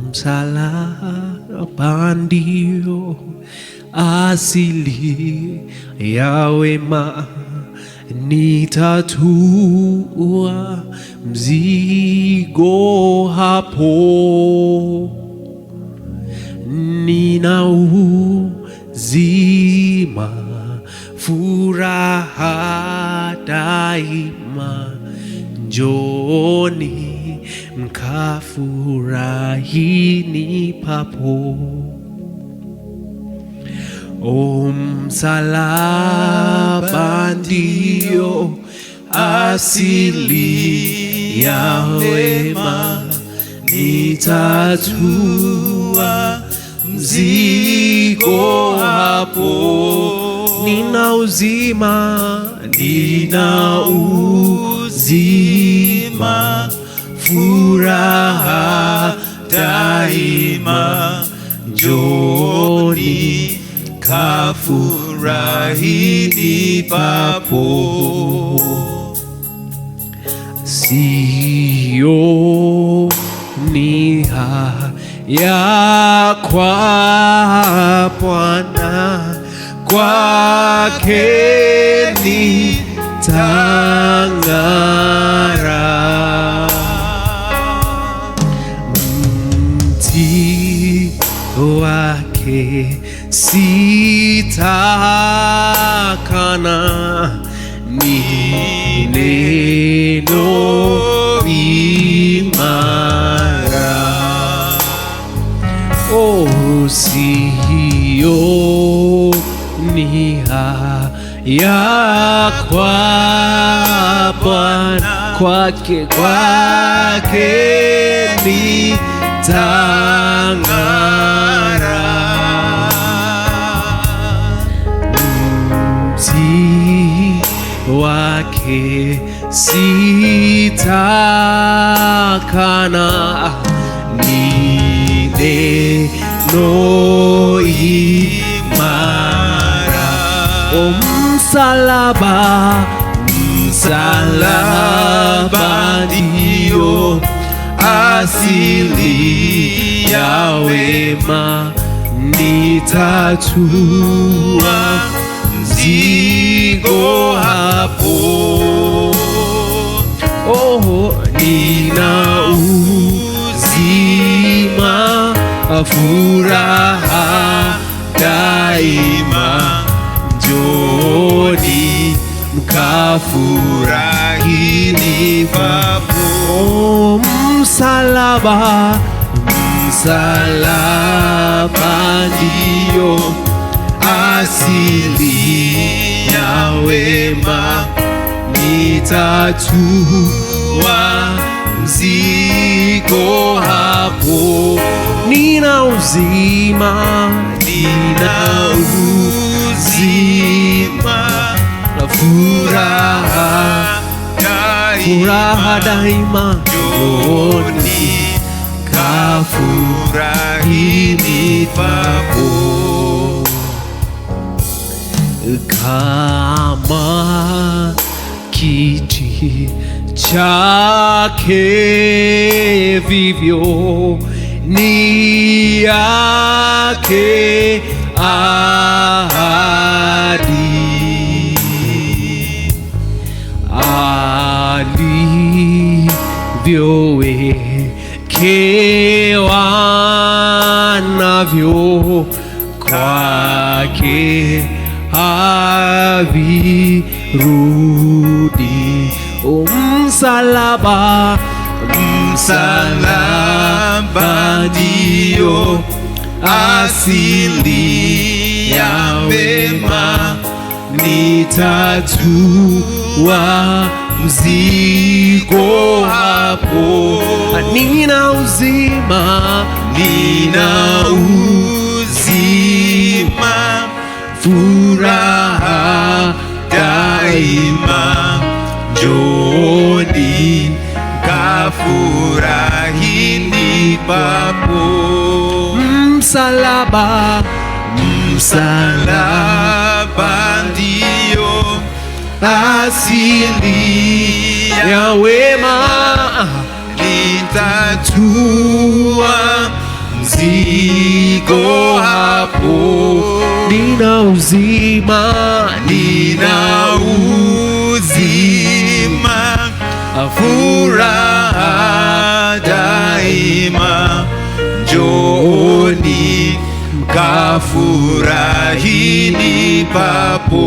Msalaba ndio asili ya wema, nitatua mzigo hapo. Nina uzima, furaha daima, njoni mkafurahini papo. O msalaba ndio asili ya wema, nitatua mzigo hapo. Nina uzima, furaha daima, njoni kafurahini papo. Sioni haya kwa Bwana, kwake nitang'ara. Mti wake sitakana, ni neno imara. Oh, sioni haya kwa Bwana, kwake nitang'ara. Mti wake sitakana, ni neno imara. O msalaba ndio asili ya wema, nitatua mzigo hapo. Oh, nina uzima, furaha daima, njoni mkafurahini papo. Oh, msalaba ndio asili ya wema, nitatua mzigo hapo. Nina uzima, furaha daima, njoni kafurahini papo. Kama kiti chake vivyo ni yake ahadi, alivyowekewa navyo, kwake havirudi. O msalaba ndio asili ya wema, nitatua mzigo hapo. Nina uzima, furaha daima, njoni kafurahini papo. Msalaba ndio asili ya wema, nitatua mzigo hapo. Nina uzima, nina uzima, furaha daima. Njooni mkafurahini papo.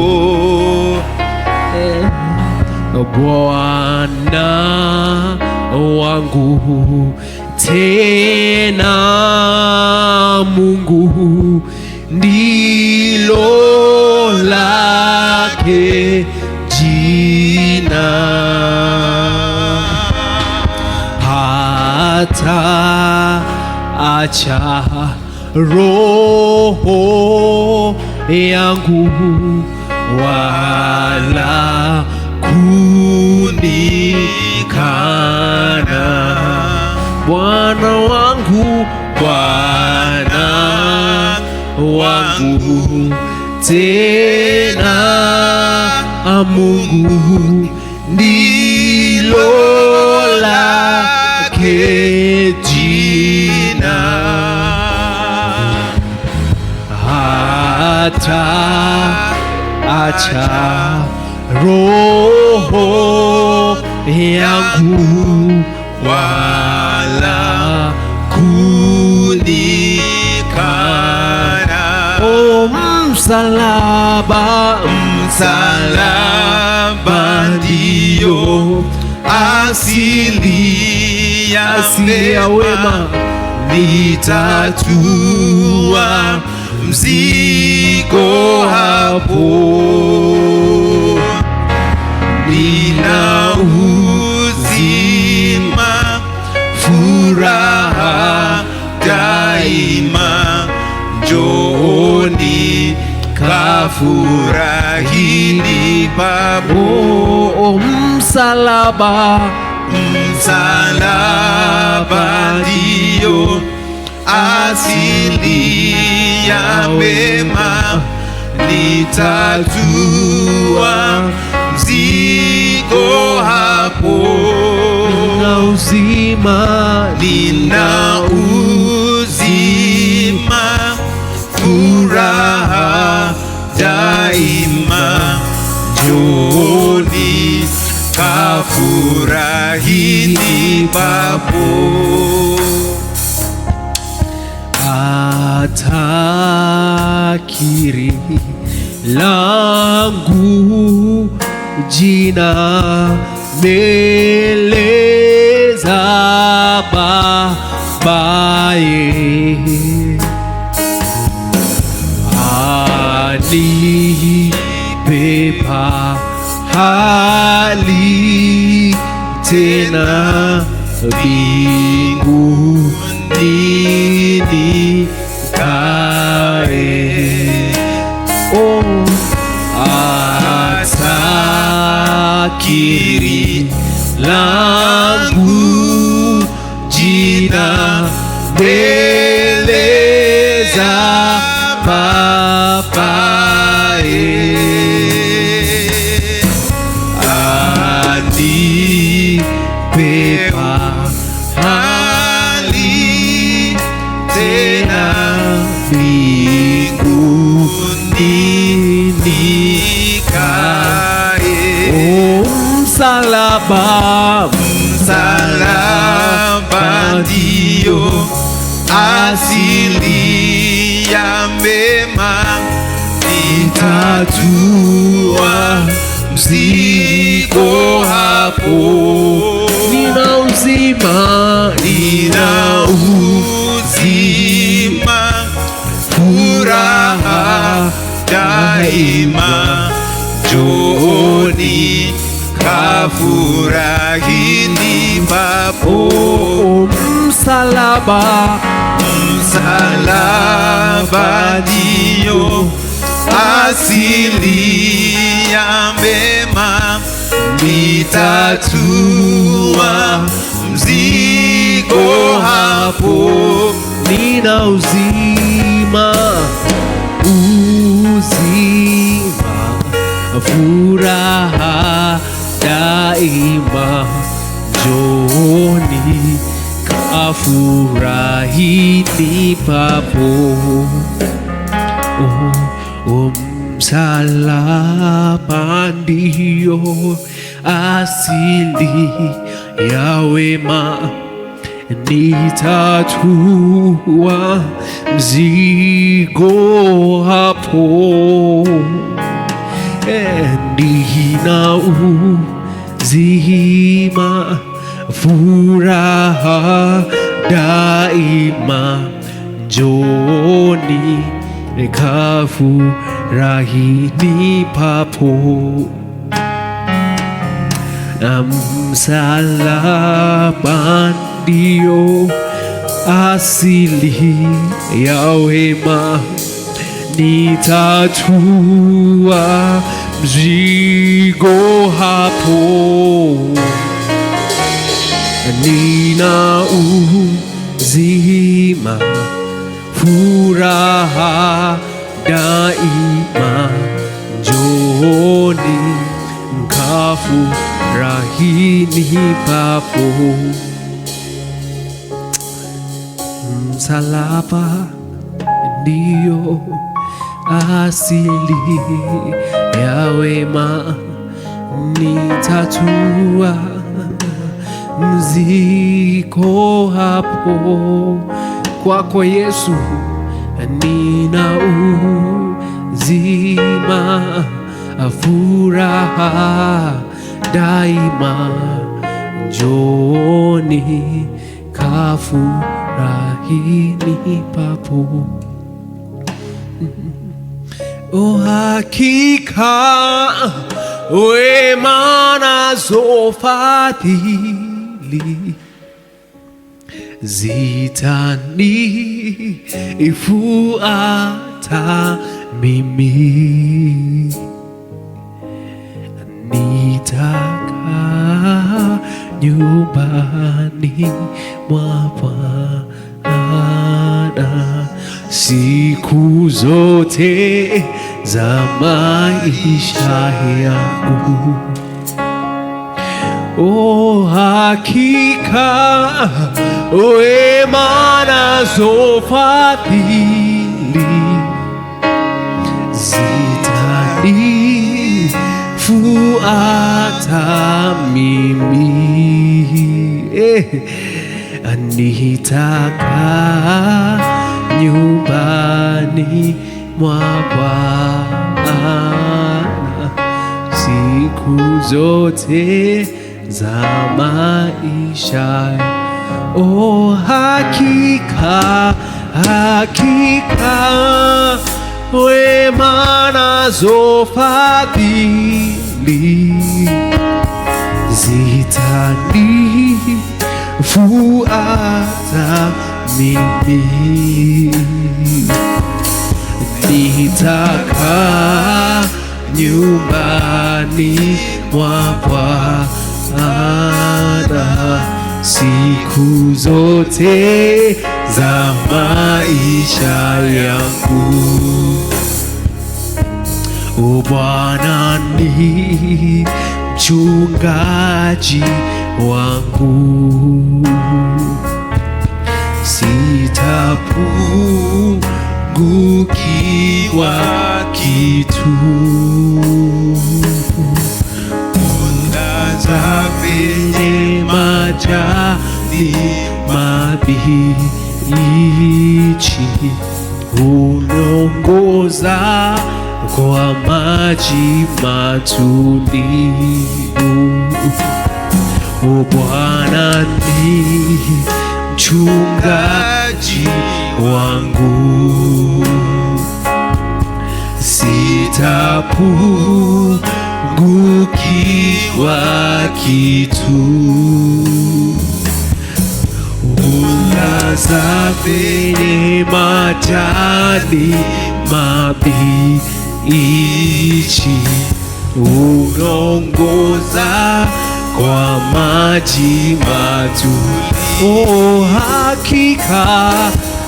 Bwana wangu tena Mungu ndilo lake jina, hata acha roho yangu wala kunikana. Bwana wangu, Bwana wangu tena Mungu ndilo lake jina, hata acha roho yangu wala kunikana. Oh, msalaba, msalaba ndio asili ya wema. Nitatua mzigo hapo. Nina uzima, furaha daima. Njooni kafurahini papo. oh, msalaba, msalaba ndio asili ya mema. Nitatua mzigo hapo. nina uzima, nina uzima, furaha daima. Njooni kafurahini papo. atakiri langu jina mbele za Babaye, anipepa hali tena mbinguni nikae. Oh, atakiri langu jina mbele za Babaye, anipepa hali tena mbinguni nikae. oh, msalaba, msalaba ndio asili ya mema. Nitatua mzigo hapo. nina uzima, nina uzima, furaha daima. Njooni kafurahini papo. oh, msalaba, msalaba ndio asili ya mema. Nitatua mzigo hapo. nina uzima, uzima, furaha daima. Njooni furahi nipapo msalaba ndio asili ya wema, nitatua mzigo hapo, nina uzima, furaha daima, njoni nikafurahi nipapo msalaba ndio asili ya wema, nitatua mzigo hapo, nina uzima, furaha daima, njoni mkafurahi nipapo msalaba ndio asili ya wema, nitatua mzigo hapo. Kwako Yesu nina uzima, furaha daima, njoni kafurahi nipapo. Hakika wema nazo fadhili zitanifuata mimi, nitakaa nyumbani mwa Bwana siku zote za maisha yangu. Hakika wema nazo fadhili zitanifuata mimi, nitakaa nyumbani mwa Bwana siku zote za maisha. Hakika, hakika wema nazo fadhili zitanifuata mimi, nitakaa nyumbani mwa Bwana siku zote za maisha yangu. Bwana ni mchungaji wangu, sitapungukiwa kitu. Ulaza kwenye majani mabichi, uniongoza kwa maji matulivu. Bwana ni mchungaji wangu, sitapungukiwa kitu. Ulaza kwenye majani mabichi, uniongoza kwa maji matulivu. Hakika,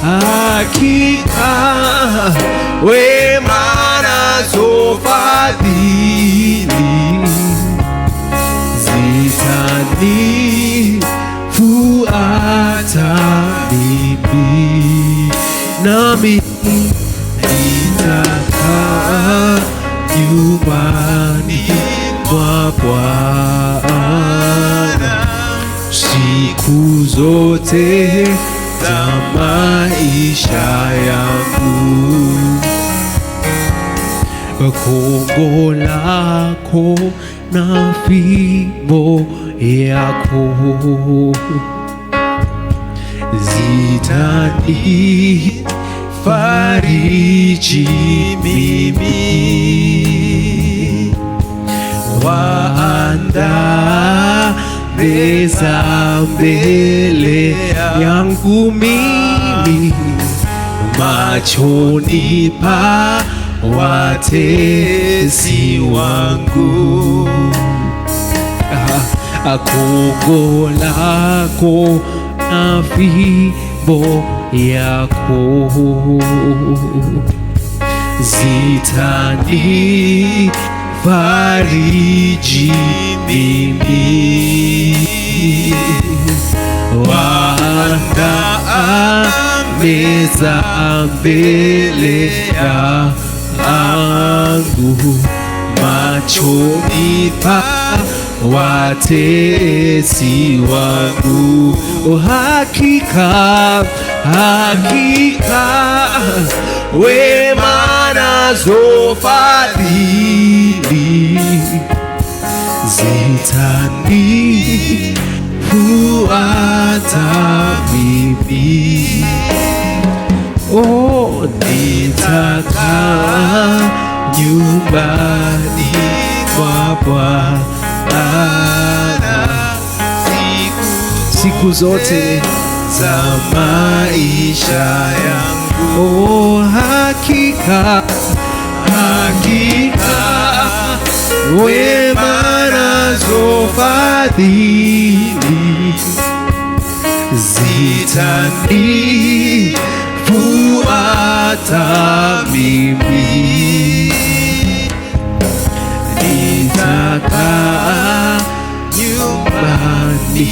hakika wema nazo fadhili zitanifuata nami nitakaa nyumbani mwa Bwana siku zote za maisha yangu. Kongo lako na fimbo yako zitanifariji mimi. Waandaa meza mbele yangu mimi, machoni pa watesi wangu. Kongo lako na fimbo yako zitanifariji mimi. Waandaa meza mbele yangu, machoni pa watesi wangu. Hakika, hakika wema nazo fadhili zitanifuata mimi. Oh, nitakaa nyumbani mwa Bwana siku zote za maisha yangu. Oh, hakika, hakika wema nazo fadhili zitanifuata mimi. Nitakaa nyumbani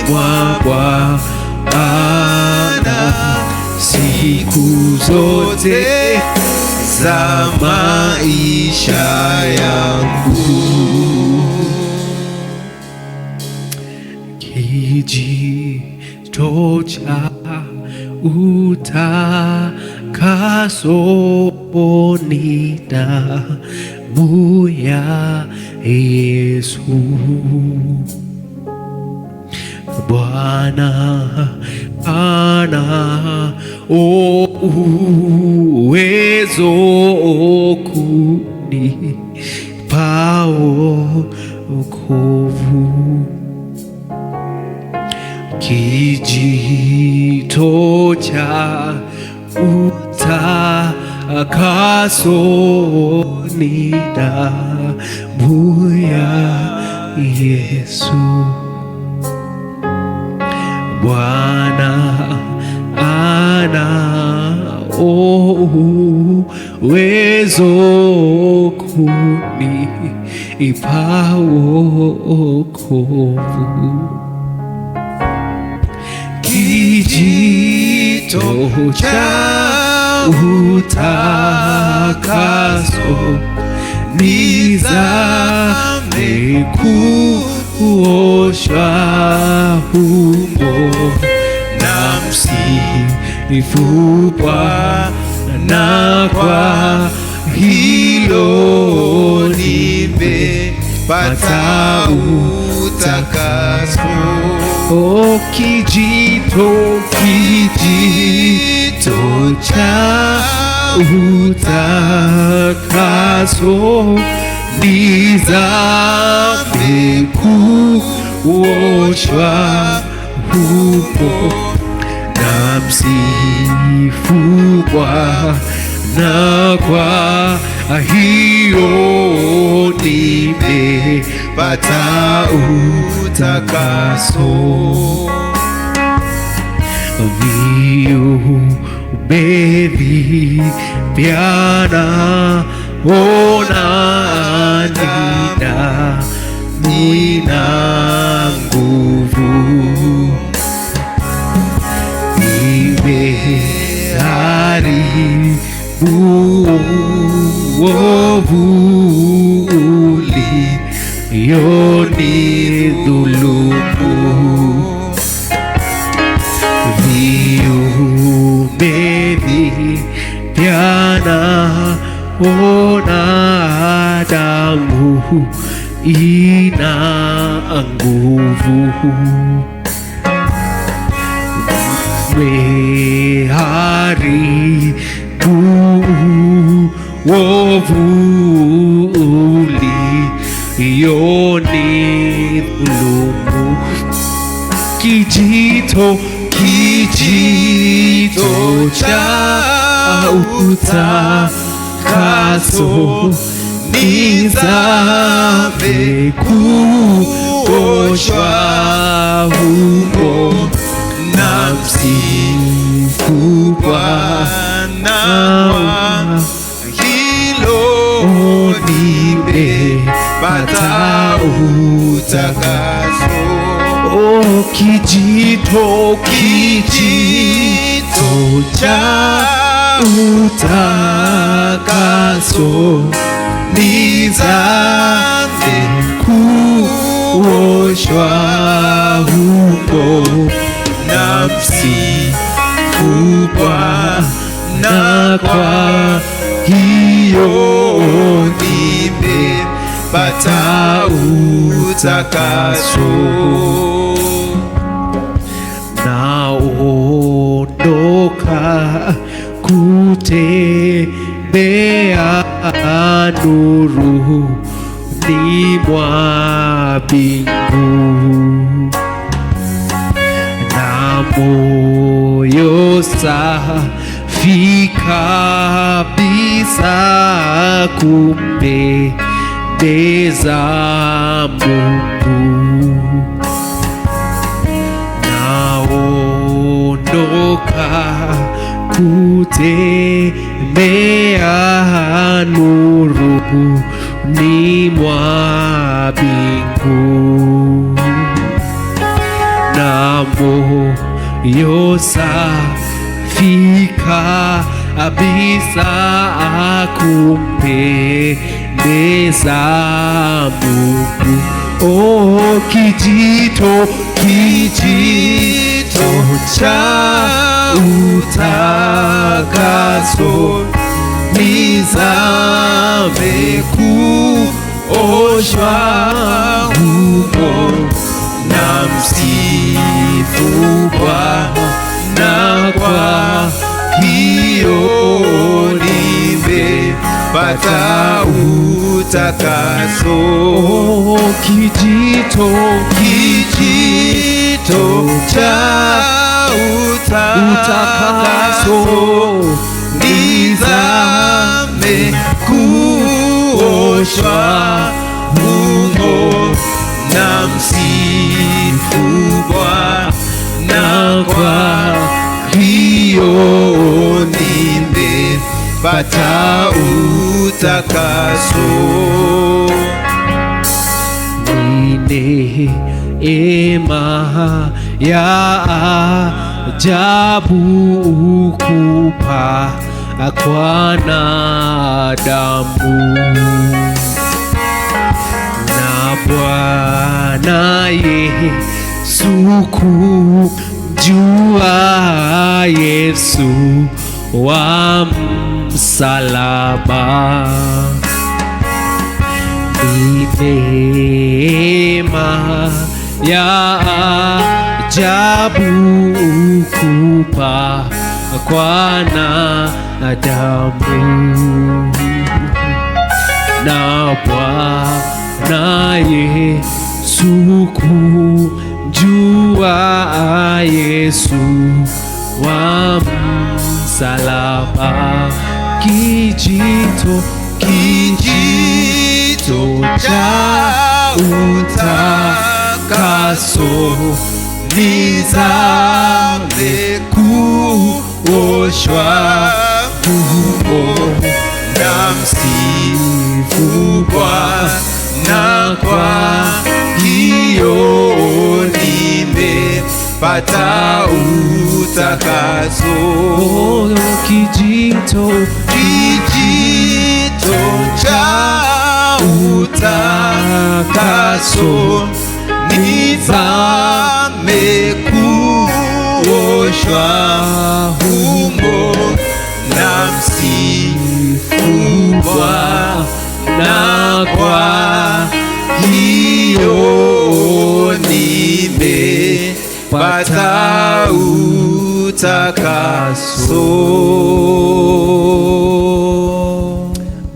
mwa Bwana siku zote za maisha yangu. Kijito cha utakaso ni damu ya Yesu. Bwana ana uwezo kunipa wokovu. Kijito cha utakaso ni damu ya Yesu. Bwana ana uwezo kunipa wokovu. Kijito cha utakaso ni dhambi kuosha humo, na msifu Bwana kwa hilo nimepata utakaso. Oh, kijito cha utakaso ni dhambi kuoshwa humo, na msifu Bwana kwa hiyo nimepata utakaso. Viumbe vipya naona nina nguvu, nimehari ulionidhulumu. Viumbe vipya naona, damu ina nguvu. Umeharibu uovu ulionidhulumu. Kijito cha utakaso nizame kuoshwa humo, na msifu Bwana wa hilo nimepata utakaso. Oh, kijito cha utakaso nizame kuoshwa humo, na msifu Bwana kwa hiyo nimepata utakaso. Naondoka kutembea nuruni mwa mbingu, na moyo safi kabisa kumpendeza Mungu. Naondoka kutembea nuruni mwa mbingu, na moyo safi kabisa kumpendeza Mungu. Oh, kijito cha utakaso nizame kuoshwa humo, na msifu Bwana kwa hiyo nimepata utakaso. Oh, kijito cha utakaso nizame kuoshwa humo, na msifu Bwana kwa hiyo nimepata utakaso. Neema ya ajabu kupa kwa wanadamu, na Bwana Yesu kumjua Yesu wa msalaba. Neema ya ajabu kupa kwa wanadamu, na Bwana Yesu kumjua Yesu wa msalaba. Kijito cha utakaso nizame kuoshwa humo, na msifu Bwana kwa hiyo nimepata utakaso. Kijito utakaso, nizame kuoshwa humo, na msifu Bwana, kwa hiyo nimepata utakaso.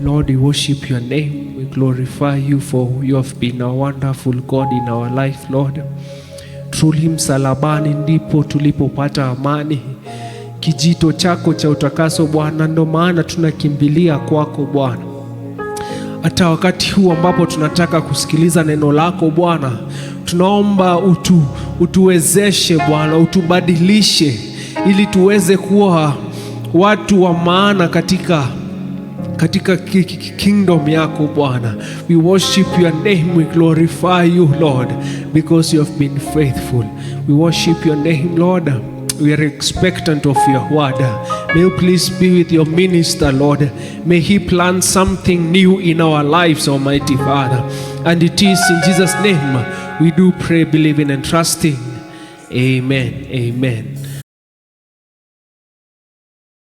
Lord, we worship your name. We glorify you, for you have been a wonderful God in our life, Lord. Truly msalabani ndipo tulipopata amani, kijito chako cha utakaso Bwana, ndo maana tunakimbilia kwako Bwana. Hata wakati huu ambapo tunataka kusikiliza neno lako Bwana, tunaomba utuwezeshe Bwana, utubadilishe ili tuweze kuwa watu wa maana katika kingdom yako Bwana. We worship your name, we glorify you Lord, because you have been faithful. We worship your name Lord. We are expectant of your word. May you please be with your minister, Lord. May he plant something new in our lives, Almighty Father. And it is in Jesus' name we do pray, believing and trusting. Amen. Amen.